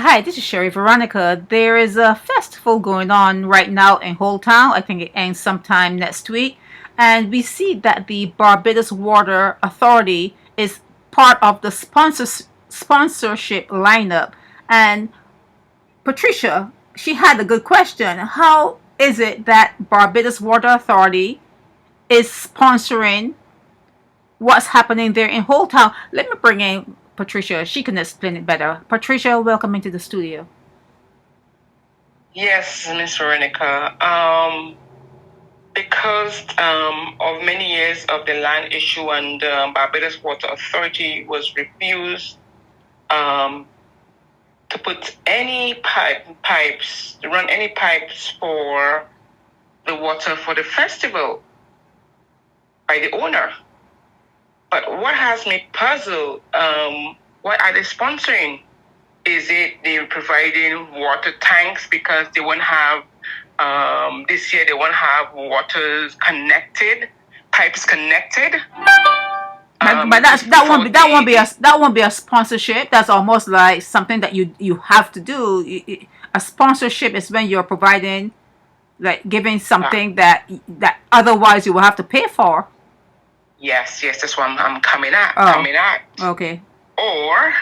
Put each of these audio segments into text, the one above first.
Hi, this is Sherry Veronica. There is a festival going on right now in Holetown. I think it ends sometime next week. And we see that the Barbados Water Authority is part of the sponsorship lineup. And Patricia, she had a good question. How is it that Barbados Water Authority is sponsoring what's happening there in Holetown? Let me bring in Patricia. She can explain it better. Patricia, welcome into the studio. Yes, Miss Veronica. Because of many years of the land issue and Barbados Water Authority was refused to put any pipes, to run any pipes for the water for the festival by the owner. But what has me puzzled, what are they sponsoring? Is it they're providing water tanks because they won't have, this year they won't have pipes connected? But that won't be a sponsorship. That's almost like something that you have to do. A sponsorship is when you're providing, like giving something that otherwise you will have to pay for. Yes, that's what I'm coming at. Okay. Or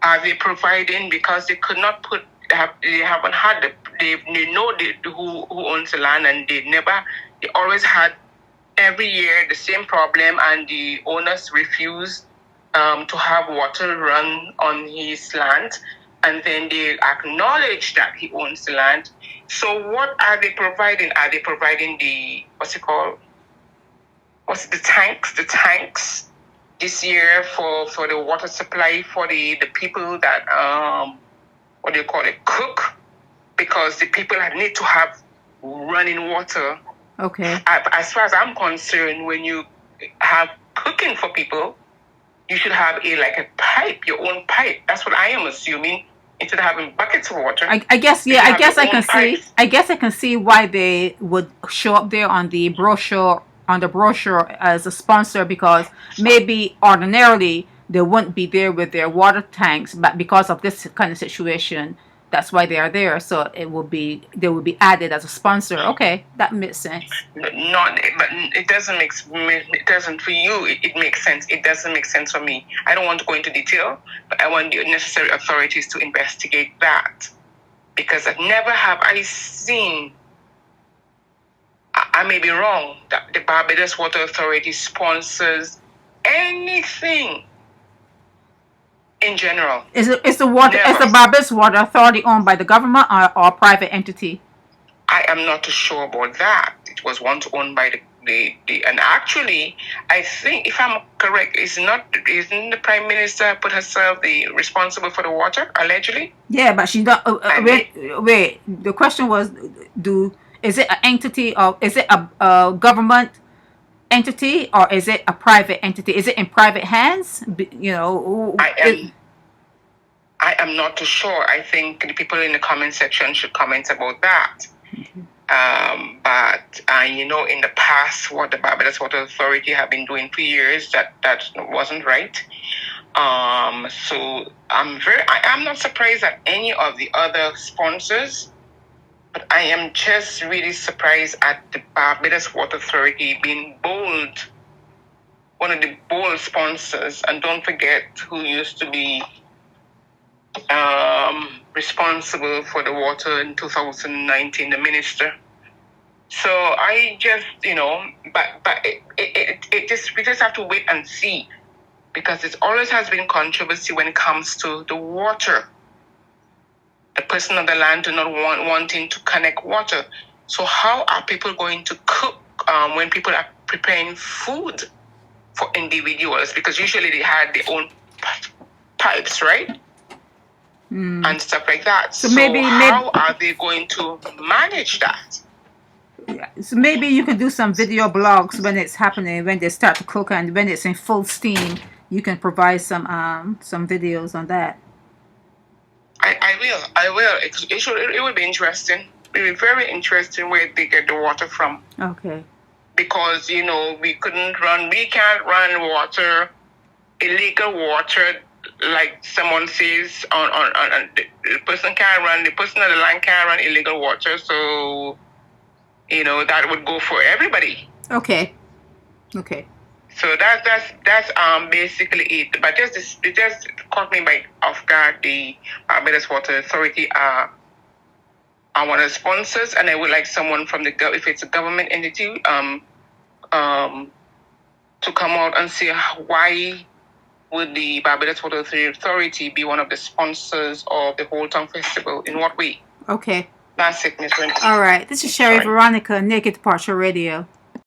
are they providing because they could not they haven't had they know who owns the land, and they always had every year the same problem, and the owners refuse to have water run on his land, and then they acknowledge that he owns the land. So what are they providing? Are they providing the tanks? The tanks this year for the water supply for the people that what do you call it, cook, because the people need to have running water. Okay. As far as I'm concerned, when you have cooking for people, you should have a pipe, your own pipe. That's what I am assuming. Instead of having buckets of water. I guess I can see why they would show up there on the brochure as a sponsor, because maybe ordinarily they wouldn't be there with their water tanks, but because of this kind of situation, that's why they are there. So they will be added as a sponsor. Okay, that makes sense. But it doesn't it doesn't for you. It makes sense. It doesn't make sense for me. I don't want to go into detail, but I want the necessary authorities to investigate that, because never have I seen. I may be wrong that the Barbados Water Authority sponsors anything in general. Is the Barbados Water Authority owned by the government or a private entity? I am not too sure about that. It was once owned by the and actually, I think, if I'm correct, isn't the Prime Minister put herself responsible for the water, allegedly? Yeah, but she don't. Wait. The question was, is it an entity, or is it a government entity, or is it a private entity? Is it in private hands? I am not too sure. I think the people in the comment section should comment about that. Mm-hmm. But in the past, what the Barbados Water Authority have been doing for years, that wasn't right. So I'm not surprised at any of the other sponsors, but I am just really surprised at the Barbados Water Authority being bold, one of the bold sponsors. And don't forget who used to be responsible for the water in 2019, the minister. So I just, but we just have to wait and see, because it always has been controversy when it comes to the water. The person of the land do not wanting to connect water. So how are people going to cook when people are preparing food for individuals? Because usually they had their own pipes, right? And stuff like that. So how are they going to manage that? So maybe you could do some video blogs when it's happening, when they start to cook, and when it's in full steam, you can provide some videos on that. I will. It will be interesting. It will be very interesting where they get the water from. Okay. Because, we can't run water, illegal water like someone says, on the person can't run, the person on the line can't run illegal water. So, that would go for everybody. Okay. So that's basically it. But it just caught me by off guard. The Barbados Water Authority are one of the sponsors, and I would like someone from if it's a government entity, to come out and say why would the Barbados Water Authority be one of the sponsors of the Holetown Festival? In what way? Okay. That's it, Miss Wendy. All right. This is Sherry Veronica, Naked Departure Radio.